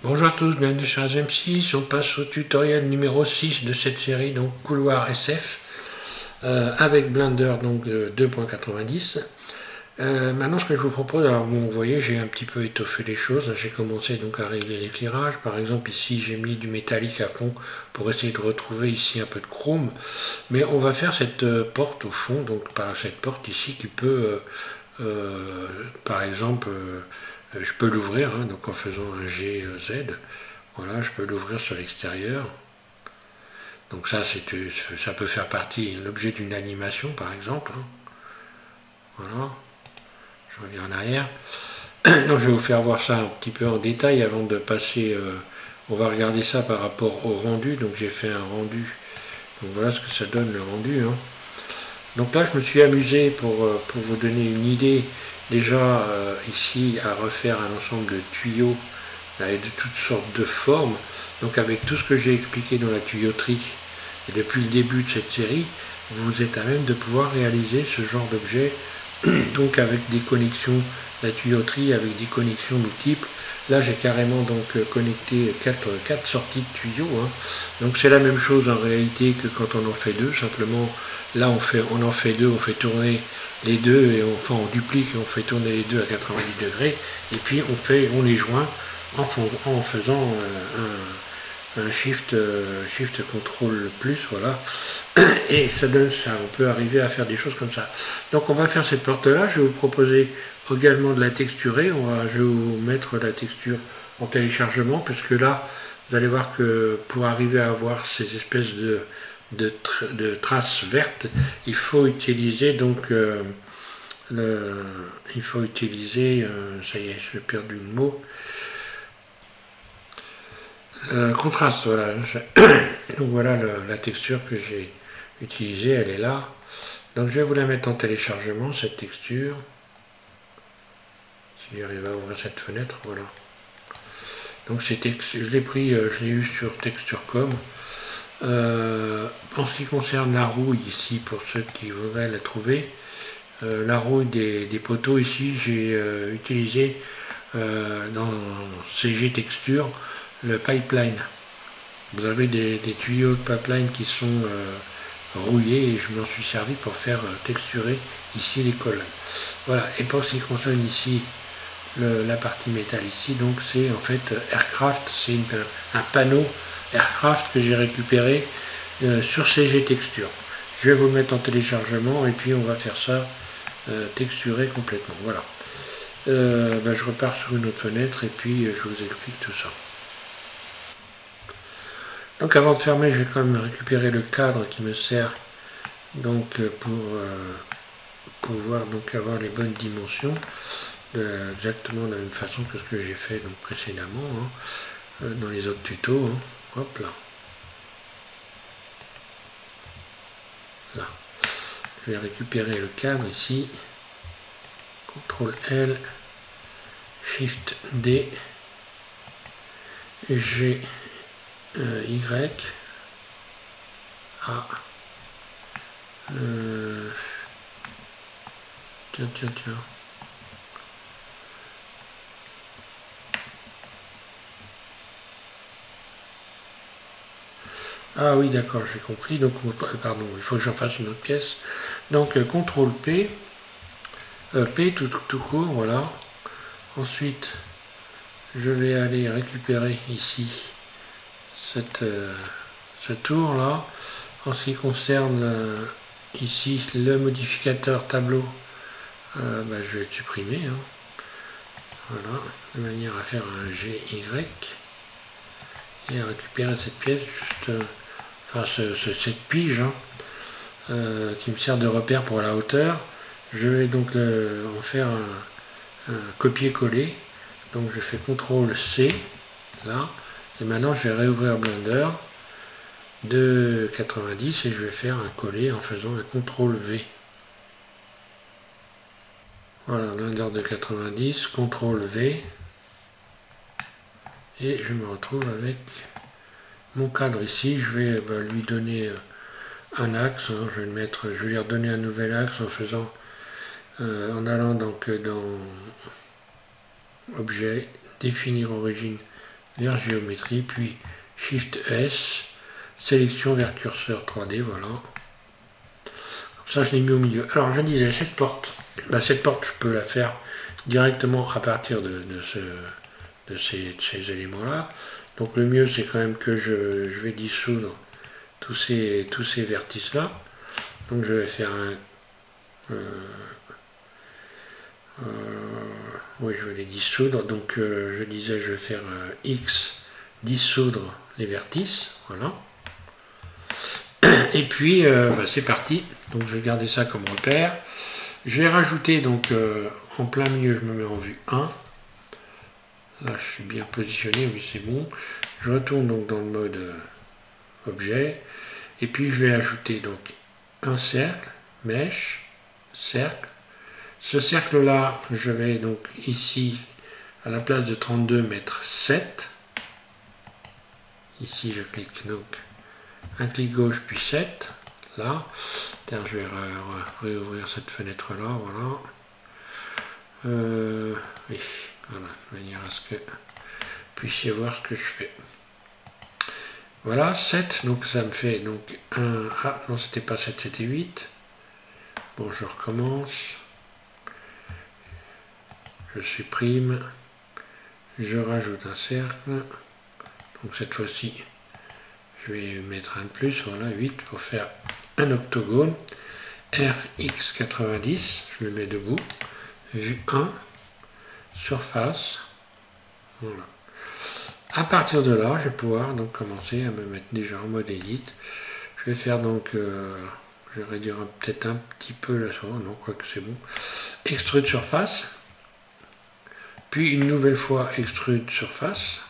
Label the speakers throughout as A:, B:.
A: Bonjour à tous, bienvenue sur ASM6. On passe au tutoriel numéro 6 de cette série, donc couloir SF, avec Blender donc de 2.90. Maintenant, ce que je vous propose, alors bon, vous voyez, j'ai un petit peu étoffé les choses. J'ai commencé donc à régler l'éclairage. Par exemple, ici, j'ai mis du métallique à fond pour essayer de retrouver ici un peu de chrome. Mais on va faire cette porte au fond, donc par cette porte ici qui peut, par exemple, je peux l'ouvrir, hein, donc en faisant un GZ. Voilà, je peux l'ouvrir sur l'extérieur. Donc ça peut faire partie, l'objet d'une animation par exemple. Hein. Voilà, je reviens en arrière. Donc je vais vous faire voir ça un petit peu en détail avant de passer. On va regarder ça par rapport au rendu. Donc j'ai fait un rendu. Donc voilà ce que ça donne le rendu. Hein. Donc là je me suis amusé pour vous donner une idée déjà ici à refaire un ensemble de tuyaux avec de toutes sortes de formes. Donc avec tout ce que j'ai expliqué dans la tuyauterie et depuis le début de cette série, vous êtes à même de pouvoir réaliser ce genre d'objet, donc avec des connexions, la tuyauterie avec des connexions multiples. Là j'ai carrément donc connecté 4 sorties de tuyaux. Hein. Donc c'est la même chose en réalité que quand on en fait deux, simplement là on en fait deux, on fait tourner les deux, et on duplique et on fait tourner les deux à 90 degrés, et puis on les joint en faisant un shift contrôle plus, voilà, et ça donne ça, on peut arriver à faire des choses comme ça. Donc on va faire cette porte là, je vais vous proposer également de la texturer, je vais vous mettre la texture en téléchargement, puisque là vous allez voir que pour arriver à avoir ces espèces de traces vertes, il faut utiliser donc il faut utiliser, ça y est, j'ai perdu le mot, contraste, voilà. Donc voilà la texture que j'ai utilisée, elle est là. Donc je vais vous la mettre en téléchargement, cette texture. Si j'arrive à ouvrir cette fenêtre, voilà. Donc je l'ai pris, je l'ai eu sur Texture.com. En ce qui concerne la rouille ici, pour ceux qui voudraient la trouver, la rouille des poteaux ici, j'ai utilisé dans CG Texture le pipeline. Vous avez des tuyaux de pipeline qui sont rouillés, et je m'en suis servi pour faire texturer ici les colonnes. Voilà, et pour ce qui concerne ici la partie métal ici, donc c'est en fait Aircraft, c'est un panneau Aircraft que j'ai récupéré sur CG Texture. Je vais vous le mettre en téléchargement et puis on va faire ça texturer complètement. Voilà. Je repars sur une autre fenêtre et puis je vous explique tout ça. Donc avant de fermer, je vais quand même récupérer le cadre qui me sert donc pour pouvoir donc avoir les bonnes dimensions, exactement de la même façon que ce que j'ai fait donc précédemment, hein, dans les autres tutos. Hein. Hop là. Là. Je vais récupérer le cadre ici. CTRL L, SHIFT D, G, Y, A. Tiens. Ah oui, d'accord, j'ai compris. Donc, pardon, il faut que j'en fasse une autre pièce. Donc, CTRL P, P tout court, voilà. Ensuite, je vais aller récupérer ici ce tour là. En ce qui concerne ici le modificateur tableau, je vais le supprimer. Hein. Voilà, de manière à faire un GY et à récupérer cette pièce, juste, cette pige hein, qui me sert de repère pour la hauteur. Je vais donc en faire un copier-coller. Donc je fais CTRL C là, et maintenant je vais réouvrir Blender de 90 et je vais faire un coller en faisant un CTRL V. Voilà, Blender de 90, CTRL V, et je me retrouve avec mon cadre ici. Je vais lui donner un axe, hein, je vais lui redonner un nouvel axe en faisant en allant donc dans Objet, définir origine vers géométrie, puis Shift S, sélection vers curseur 3D, voilà. Ça, je l'ai mis au milieu. Alors, je disais, cette porte, cette porte, je peux la faire directement à partir de ces éléments-là. Donc, le mieux, c'est quand même que je vais dissoudre tous ces vertices-là. Donc, je vais faire un... oui, je vais les dissoudre. Donc, je disais, je vais faire X, dissoudre les vertices. Voilà. Et puis, c'est parti. Donc, je vais garder ça comme repère. Je vais rajouter, donc, en plein milieu, je me mets en vue 1. Là, je suis bien positionné, oui, c'est bon. Je retourne donc dans le mode objet. Et puis, je vais ajouter donc un cercle, mèche, cercle. Ce cercle-là, je vais donc ici, à la place de 32, mettre 7. Ici, je clique donc un clic gauche, puis 7. Là. Je vais réouvrir cette fenêtre-là, voilà. Oui, voilà, de manière à ce que vous puissiez voir ce que je fais. Voilà, 7, donc ça me fait donc un... Ah, non, c'était pas 7, c'était 8. Bon, je recommence. Je supprime. Je rajoute un cercle. Donc cette fois-ci, je vais mettre un de plus, voilà, 8, pour faire un octogone. RX90, je le mets debout. Vue 1, surface. Voilà. À partir de là, je vais pouvoir donc commencer à me mettre déjà en mode edit. Je vais faire donc, je vais réduire peut-être un petit peu la source, non, quoique c'est bon. Extrude surface. Puis une nouvelle fois extrude surface.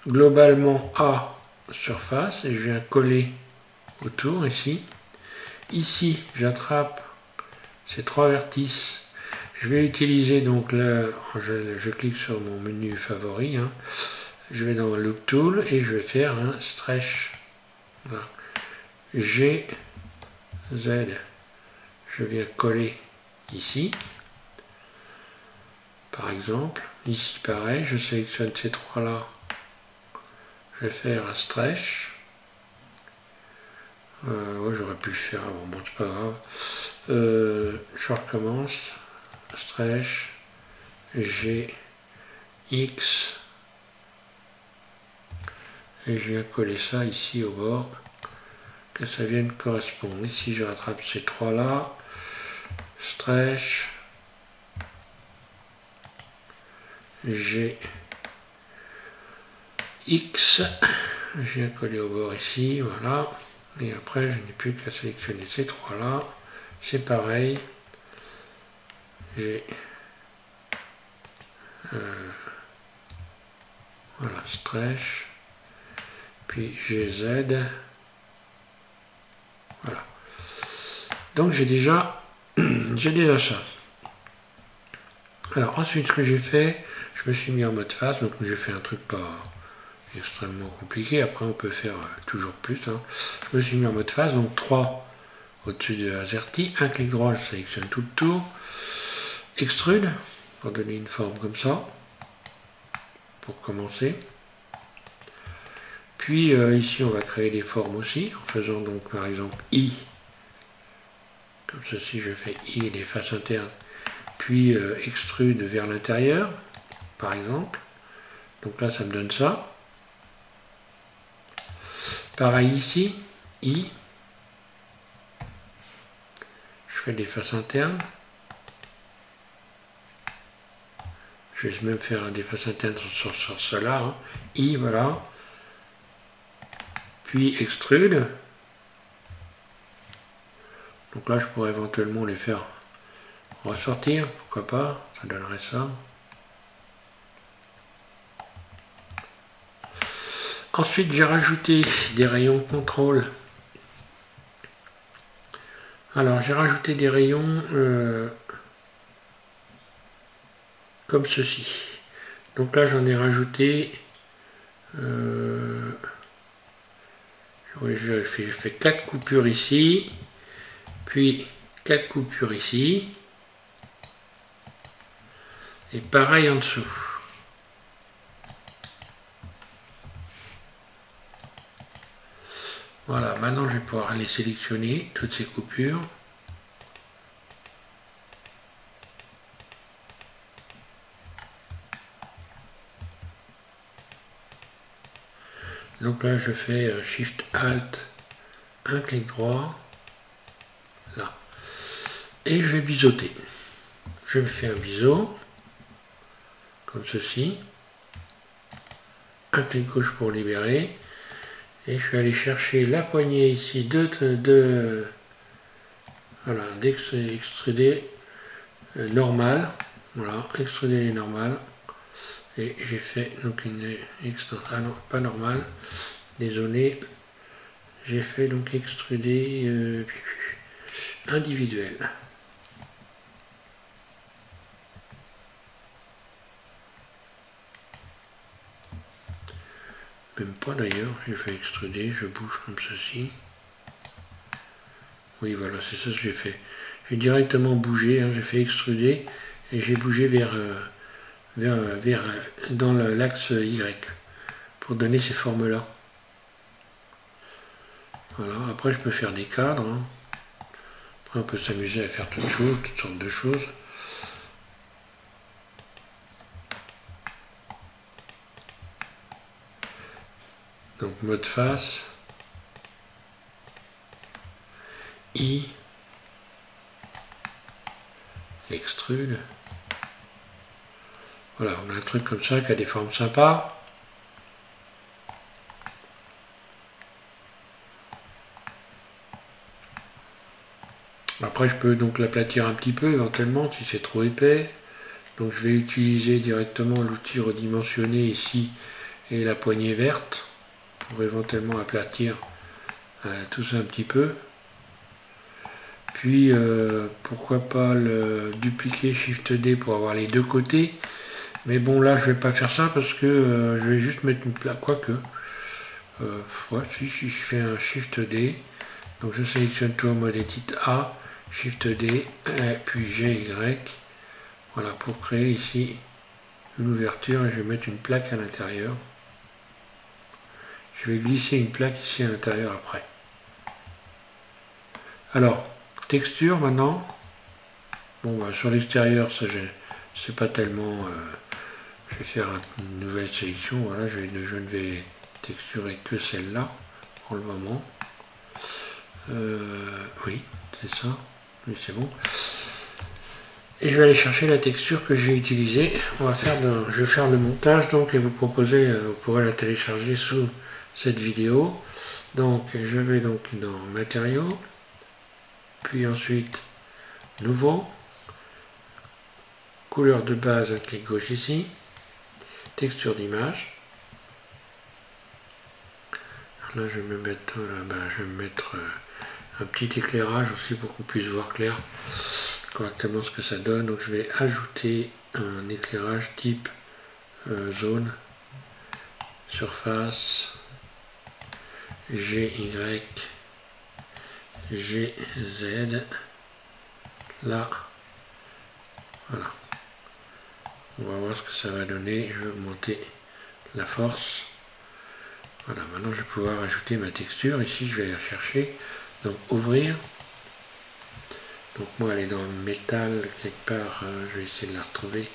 A: Globalement A surface, et je viens coller autour ici. Ici, j'attrape ces trois vertices. Je vais utiliser donc là, je clique sur mon menu favori. Hein. Je vais dans Loop Tool et je vais faire un stretch. Voilà. G, Z. Je viens coller ici. Par exemple, ici pareil, je sélectionne ces trois-là. Je vais faire un stretch. Ouais, j'aurais pu le faire avant, bon, c'est pas grave. Je recommence. Stretch. G. X. Et je viens coller ça ici au bord. Que ça vienne correspondre. Ici, je rattrape ces trois-là. Stretch. G. X. Je viens coller au bord ici, voilà. Et après, je n'ai plus qu'à sélectionner ces trois-là. C'est pareil. J'ai... voilà, stretch. Puis GZ. Voilà. Donc j'ai déjà ça. Alors ensuite, ce que j'ai fait, je me suis mis en mode face. Donc j'ai fait un truc pas extrêmement compliqué. Après, on peut faire toujours plus. Hein. Je me suis mis en mode face. Donc 3 au-dessus de AZERTY. Un clic droit, je sélectionne tout le tour. Extrude, pour donner une forme comme ça. Pour commencer. Puis ici, on va créer des formes aussi. En faisant donc par exemple I. Comme ceci, je fais I, les faces internes. Puis extrude vers l'intérieur, par exemple. Donc là, ça me donne ça. Pareil ici, I. Je fais des faces internes. Je vais même faire des faces internes sur cela. Hein. I, voilà. Puis extrude. Donc là, je pourrais éventuellement les faire ressortir. Pourquoi pas, ça donnerait ça. Ensuite, j'ai rajouté des rayons contrôle. Alors, j'ai rajouté des rayons comme ceci. Donc là, j'en ai rajouté... oui, j'ai fait 4 coupures ici, puis 4 coupures ici, et pareil en dessous. Voilà, maintenant je vais pouvoir aller sélectionner toutes ces coupures. Donc là je fais Shift Alt, un clic droit, là. Et je vais biseauter. Je me fais un biseau, comme ceci. Un clic gauche pour libérer. Et je vais aller chercher la poignée ici voilà, d'extruder normal. Voilà, extruder les normales. Et j'ai fait donc une extruder, ah non, pas normal, désolé. J'ai fait donc extruder individuel. Même pas d'ailleurs, j'ai fait extruder, je bouge comme ceci. Oui voilà, c'est ça que j'ai fait. J'ai directement bougé, hein, j'ai fait extruder et j'ai bougé vers dans l'axe Y pour donner ces formes-là. Voilà, après je peux faire des cadres. Hein. Après on peut s'amuser à faire toutes sortes de choses. Donc mode face, I, extrude. Voilà, on a un truc comme ça qui a des formes sympas. Après je peux donc l'aplatir un petit peu éventuellement si c'est trop épais. Donc je vais utiliser directement l'outil redimensionné ici et la poignée verte pour éventuellement aplatir tout ça un petit peu. Puis pourquoi pas le dupliquer Shift D pour avoir les deux côtés. Mais bon là je vais pas faire ça parce que je vais juste mettre une plaque, quoique. Ouais, si je fais un Shift D, donc je sélectionne tout en mode Edit A, Shift D, et puis GY. Voilà, pour créer ici une ouverture et je vais mettre une plaque à l'intérieur. Je vais glisser une plaque ici à l'intérieur après. Alors, texture maintenant. Bon, bah, sur l'extérieur, ça c'est pas tellement. Je vais faire une nouvelle sélection. Voilà, je ne vais texturer que celle-là pour le moment. Oui, c'est ça. Oui, c'est bon. Et je vais aller chercher la texture que j'ai utilisée. Je vais faire le montage donc et vous proposer, vous pourrez la télécharger sous cette vidéo. Donc je vais donc dans matériaux, puis ensuite nouveau, couleur de base, un clic gauche ici, texture d'image. Là je vais me mettre, un petit éclairage aussi pour qu'on puisse voir clair correctement ce que ça donne. Donc je vais ajouter un éclairage type zone, surface, GY, GZ, là, voilà. On va voir ce que ça va donner. Je vais augmenter la force. Voilà, maintenant je vais pouvoir ajouter ma texture. Ici je vais la chercher, donc ouvrir. Donc moi elle est dans le métal quelque part, je vais essayer de la retrouver.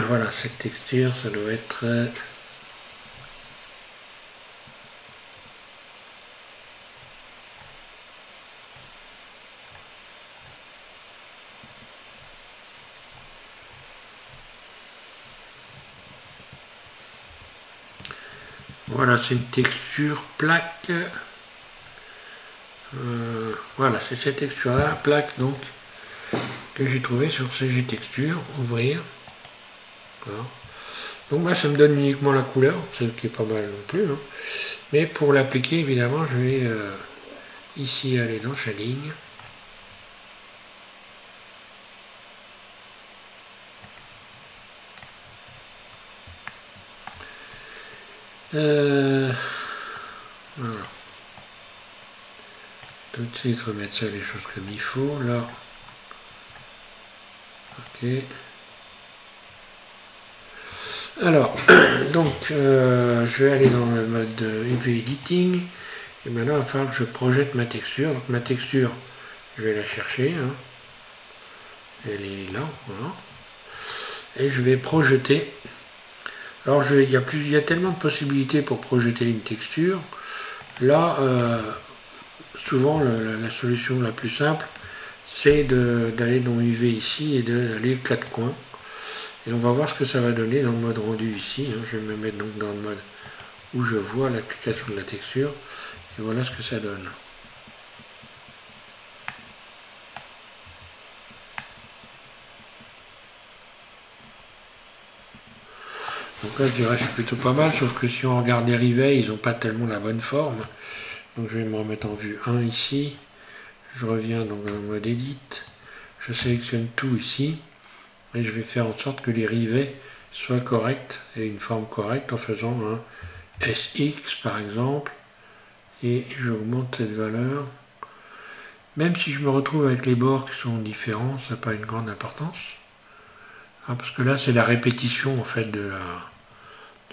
A: Voilà, cette texture, ça doit être voilà, c'est une texture plaque. Voilà, c'est cette texture là, plaque donc, que j'ai trouvé sur CG Texture, ouvrir. Voilà. Donc là ça me donne uniquement la couleur, ce qui est pas mal non plus. Hein. Mais pour l'appliquer évidemment je vais ici aller dans Shading. Voilà. Tout de suite remettre ça les choses comme il faut là. Ok. Alors donc je vais aller dans le mode UV Editing Et maintenant, il va falloir que je projette ma texture. Donc ma texture, je vais la chercher. Hein. Elle est là, voilà. Et je vais projeter. Alors il y a tellement de possibilités pour projeter une texture. Là, souvent la solution la plus simple, c'est d'aller dans UV ici et d'aller 4 coins. Et on va voir ce que ça va donner dans le mode rendu ici. Hein. Je vais me mettre donc dans le mode où je vois l'application de la texture. Et voilà ce que ça donne. Donc là, je dirais que c'est plutôt pas mal, sauf que si on regarde les rivets, ils n'ont pas tellement la bonne forme. Donc je vais me remettre en vue 1 ici. Je reviens donc dans le mode Edit. Je sélectionne tout ici. Et je vais faire en sorte que les rivets soient corrects et une forme correcte en faisant un SX par exemple. Et j'augmente cette valeur. Même si je me retrouve avec les bords qui sont différents, ça n'a pas une grande importance. Hein, parce que là, c'est la répétition en fait de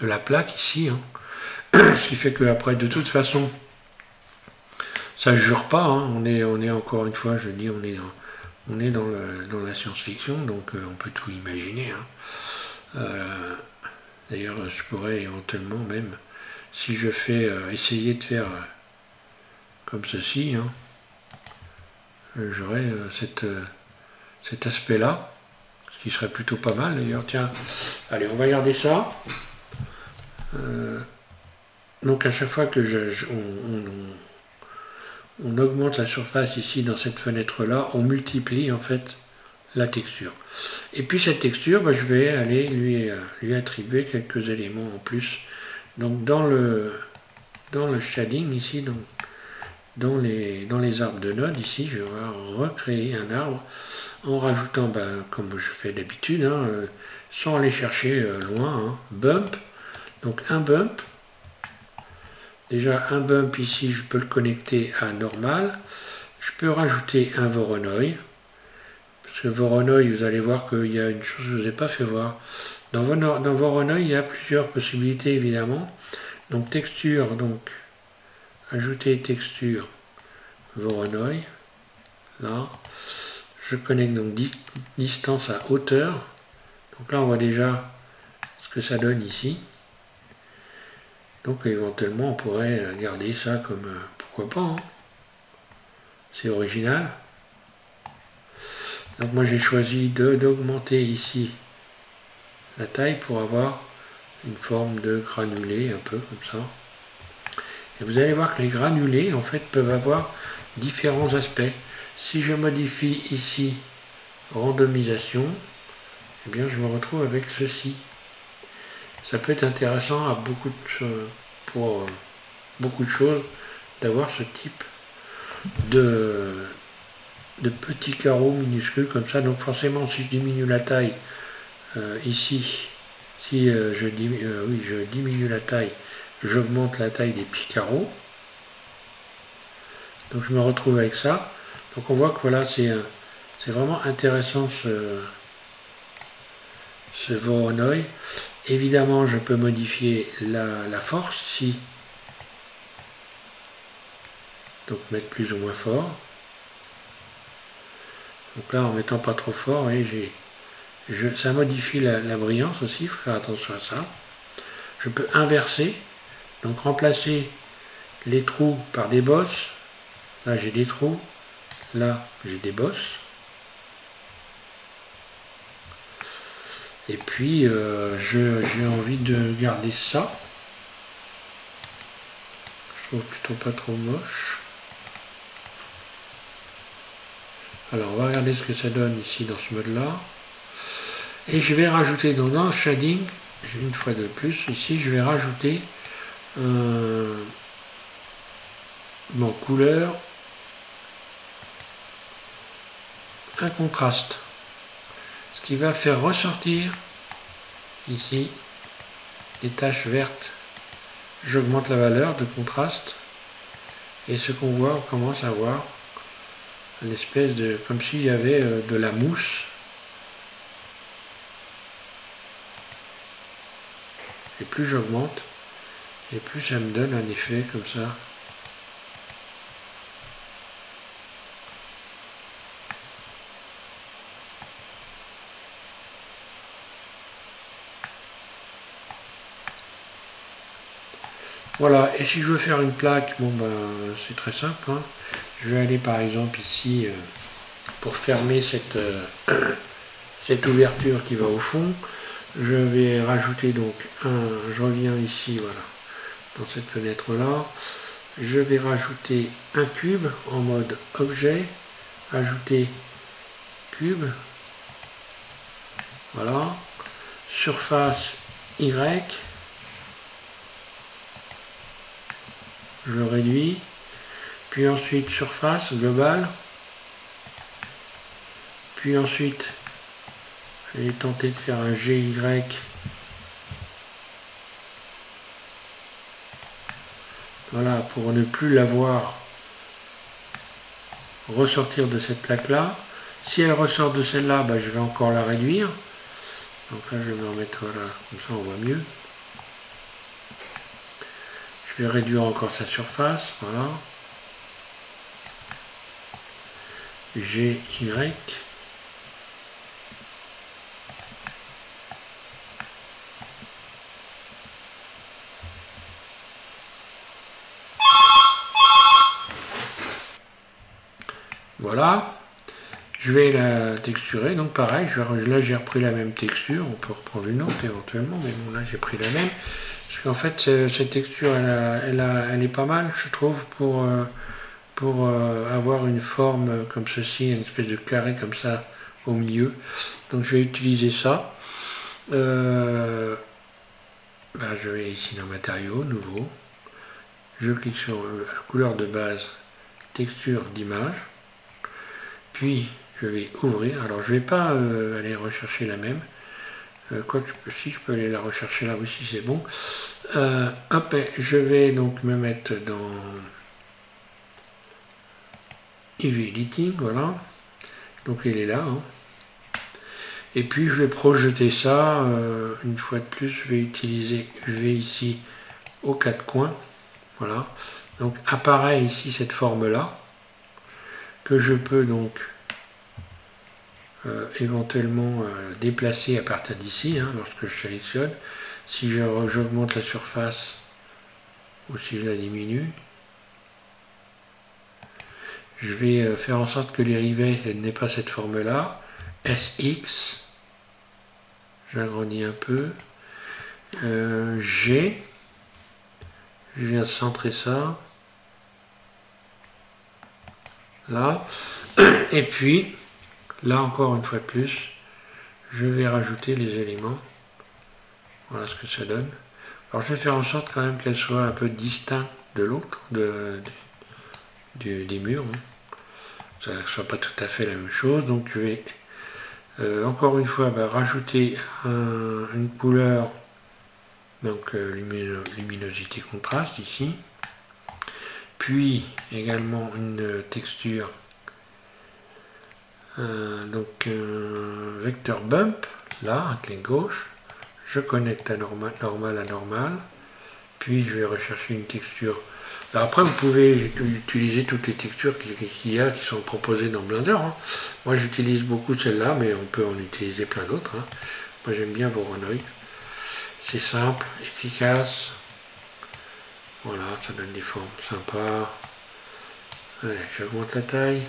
A: la plaque ici. Hein. Ce qui fait qu'après, de toute façon, ça ne jure pas. Hein. On est encore une fois, je dis, on est dans la science-fiction, donc on peut tout imaginer. Hein. D'ailleurs, je pourrais éventuellement même, si je fais essayer de faire comme ceci, hein, j'aurais cet aspect-là, ce qui serait plutôt pas mal d'ailleurs. Tiens, allez, on va regarder ça. Donc à chaque fois que on augmente la surface ici dans cette fenêtre-là, on multiplie en fait la texture. Et puis cette texture, je vais aller lui attribuer quelques éléments en plus. Donc dans le shading ici, dans les arbres de nodes ici, je vais recréer un arbre en rajoutant, comme je fais d'habitude, hein, sans aller chercher loin, hein, bump. Donc un bump. Déjà un bump ici, je peux le connecter à normal. Je peux rajouter un Voronoi. Parce que Voronoi, vous allez voir qu'il y a une chose que je ne vous ai pas fait voir. Dans Voronoi, il y a plusieurs possibilités évidemment. Donc texture, donc ajouter texture Voronoi. Là, je connecte donc distance à hauteur. Donc là, on voit déjà ce que ça donne ici. Donc éventuellement, on pourrait garder ça comme pourquoi pas. Hein. C'est original. Donc moi, j'ai choisi d'augmenter ici la taille pour avoir une forme de granulé, un peu comme ça. Et vous allez voir que les granulés, en fait, peuvent avoir différents aspects. Si je modifie ici randomisation, eh bien, je me retrouve avec ceci. Ça peut être intéressant pour beaucoup de choses d'avoir ce type de petits carreaux minuscules comme ça. Donc forcément, si je diminue la taille ici, si je diminue la taille, j'augmente la taille des petits carreaux. Donc je me retrouve avec ça. Donc on voit que voilà, c'est vraiment intéressant ce Voronoi. Évidemment, je peux modifier la force ici. Donc mettre plus ou moins fort. Donc là, en mettant pas trop fort, et ça modifie la brillance aussi, il faut faire attention à ça. Je peux inverser, donc remplacer les trous par des bosses. Là, j'ai des trous. Là, j'ai des bosses. Et puis, j'ai envie de garder ça. Je trouve plutôt pas trop moche. Alors, on va regarder ce que ça donne ici dans ce mode-là. Et je vais rajouter dans le shading, une fois de plus, ici, je vais rajouter mon couleur, un contraste. Ce qui va faire ressortir ici les taches vertes. J'augmente la valeur de contraste et ce qu'on voit, on commence à voir une espèce de, comme s'il y avait de la mousse. Et plus j'augmente et plus ça me donne un effet comme ça Voilà, et si je veux faire une plaque, bon ben c'est très simple, hein. Je vais aller par exemple ici pour fermer cette, cette ouverture qui va au fond. Je vais rajouter donc je reviens ici, voilà, dans cette fenêtre là. Je vais rajouter un cube en mode objet, ajouter cube, voilà, surface Y, je le réduis, puis ensuite surface globale, puis ensuite je vais tenter de faire un GY, voilà, pour ne plus l'avoir ressortir de cette plaque là. Si elle ressort de celle-là, bah, je vais encore la réduire. Donc là je vais me remettre, voilà, comme ça on voit mieux. Je vais réduire encore sa surface, voilà. GY. Voilà. Je vais la texturer, donc pareil, là j'ai repris la même texture, on peut reprendre une autre éventuellement, mais bon là j'ai pris la même. Parce qu'en fait cette texture elle est pas mal, je trouve, pour avoir une forme comme ceci, une espèce de carré comme ça au milieu. Donc je vais utiliser ça. Je vais ici dans matériaux, nouveau. Je clique sur couleur de base, texture d'image. Puis je vais ouvrir. Alors je ne vais pas aller rechercher la même. Quoique si je peux aller la rechercher là aussi, c'est bon. Hop, je vais donc me mettre dans UV Editing, voilà. Donc elle est là. Hein. Et puis je vais projeter ça, une fois de plus, je vais utiliser UV ici aux quatre coins. Voilà. Donc apparaît ici cette forme-là, que je peux donc éventuellement déplacer à partir d'ici, hein, lorsque je sélectionne. Si j'augmente la surface ou si je la diminue, je vais faire en sorte que les rivets n'aient pas cette forme-là. SX, j'agrandis un peu. G, je viens centrer ça. Là. Et puis, là encore une fois de plus, je vais rajouter les éléments. Voilà ce que ça donne. Alors je vais faire en sorte quand même qu'elle soit un peu distincte de l'autre, des murs. Hein. Ça ne soit pas tout à fait la même chose. Donc je vais encore une fois rajouter une couleur, donc luminosité contraste ici. Puis également une texture, donc vecteur bump, là, à clic gauche. Je connecte à normal à normal. Puis je vais rechercher une texture. Alors après, vous pouvez utiliser toutes les textures qu'il y a, qui sont proposées dans Blender. Hein. Moi, j'utilise beaucoup celle-là, mais on peut en utiliser plein d'autres. Hein. Moi, j'aime bien Voronoi. C'est simple, efficace. Voilà, ça donne des formes sympas. Allez, j'augmente la taille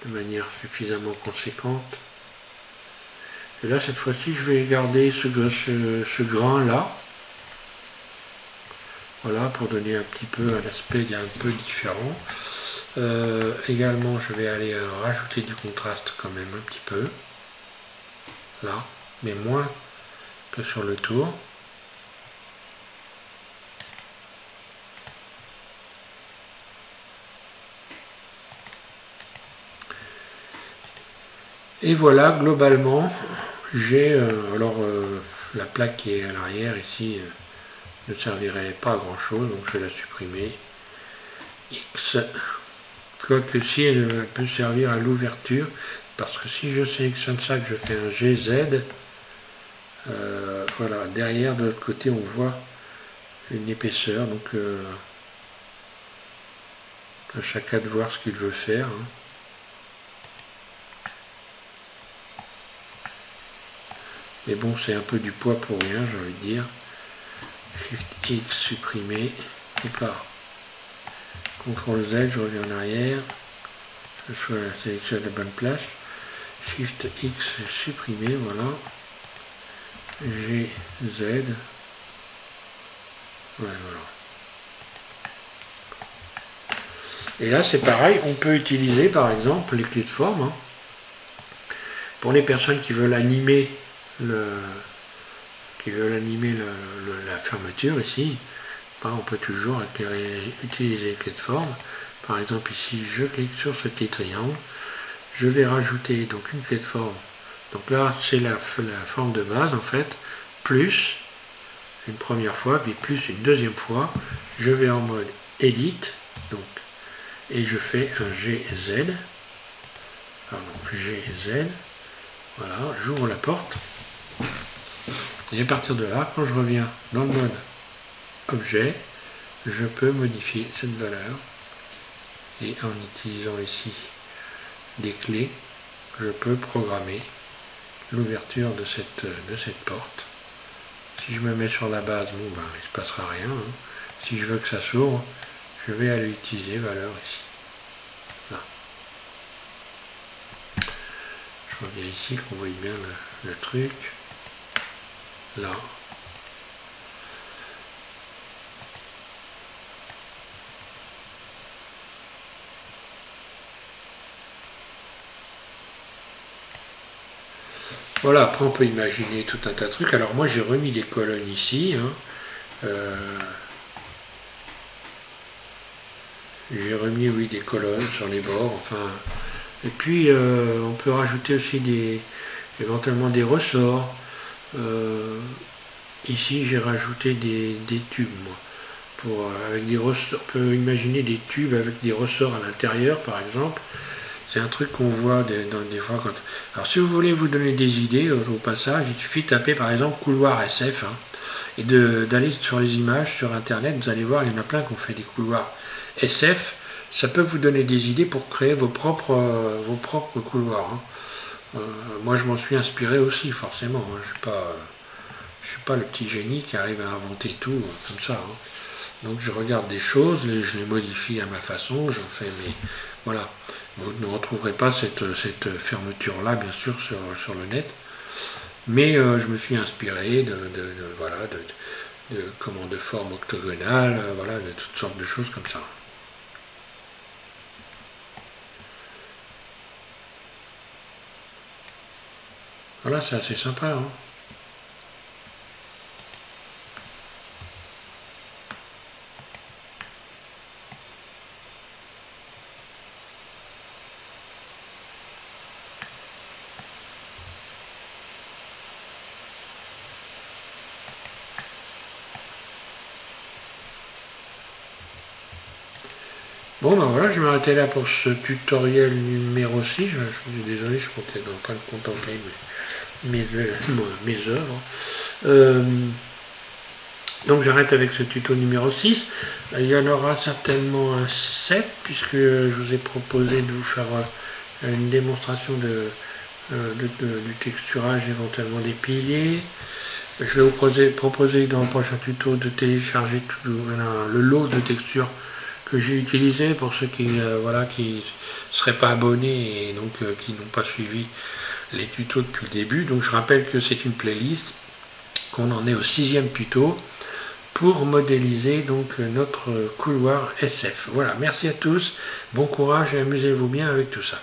A: de manière suffisamment conséquente. Et là, cette fois-ci, je vais garder ce grain-là. Voilà, pour donner un petit peu un aspect un peu différent. Également, je vais aller rajouter du contraste quand même un petit peu. Là, mais moins que sur le tour. Et voilà, globalement, j'ai la plaque qui est à l'arrière ici ne servirait pas à grand chose, donc je vais la supprimer. X, quoique si elle peut servir à l'ouverture, parce que si je sélectionne ça, que je fais un GZ, voilà, derrière de l'autre côté on voit une épaisseur, donc à chacun de voir ce qu'il veut faire. Hein. Mais bon, c'est un peu du poids pour rien, j'ai envie de dire. Shift X supprimé, ou pas. CTRL Z, je reviens en arrière, je sélectionne la bonne place. Shift X supprimé, voilà. G, Z. Ouais, voilà. Et là, c'est pareil, on peut utiliser par exemple les clés de forme. Hein, pour les personnes qui veulent animer la fermeture ici, on peut toujours utiliser les clés de forme. Par exemple ici, je clique sur ce petit triangle, je vais rajouter donc une clé de forme. Donc là, c'est la forme de base en fait, plus une première fois, puis plus une deuxième fois. Je vais en mode Edit, donc, et je fais un GZ. Pardon, GZ. Voilà, j'ouvre la porte. Et à partir de là, quand je reviens dans le mode objet, je peux modifier cette valeur. Et en utilisant ici des clés, je peux programmer l'ouverture de cette porte. Si je me mets sur la base, bon ben il ne se passera rien. Hein. Si je veux que ça s'ouvre, je vais aller utiliser valeur ici. Là. Je reviens ici, qu'on voit bien le truc. Là. Voilà, après on peut imaginer tout un tas de trucs. Alors moi j'ai remis des colonnes ici. Hein. J'ai remis, oui, des colonnes sur les bords. Enfin, et puis on peut rajouter aussi éventuellement des ressorts. Ici j'ai rajouté des tubes. Moi, avec des ressorts, on peut imaginer des tubes avec des ressorts à l'intérieur par exemple. C'est un truc qu'on voit des fois quand... Alors si vous voulez vous donner des idées au passage, il suffit de taper par exemple couloir SF hein, et d'aller sur les images sur internet, vous allez voir, il y en a plein qui ont fait des couloirs SF. Ça peut vous donner des idées pour créer vos propres couloirs. Hein. Moi je m'en suis inspiré aussi forcément, hein. Je suis pas le petit génie qui arrive à inventer tout comme ça. Hein. Donc je regarde des choses, je les modifie à ma façon, j'en fais mes... Voilà. Vous ne retrouverez pas cette fermeture-là, bien sûr, sur le net. Mais je me suis inspiré de formes octogonales, voilà, de toutes sortes de choses comme ça. Voilà, c'est assez sympa. Hein. Bon ben voilà, je vais m'arrêter là pour ce tutoriel numéro 6. Je suis désolé, je comptais en train de contempler mes œuvres. Donc j'arrête avec ce tuto numéro 6. Il y en aura certainement un 7, puisque je vous ai proposé de vous faire une démonstration du texturage éventuellement des piliers. Je vais vous proposer dans le prochain tuto de télécharger le lot de textures que j'ai utilisé pour ceux qui ne seraient pas abonnés et donc qui n'ont pas suivi les tutos depuis le début. Donc je rappelle que c'est une playlist, qu'on en est au 6e tuto pour modéliser donc notre couloir SF. Voilà, merci à tous, bon courage et amusez-vous bien avec tout ça.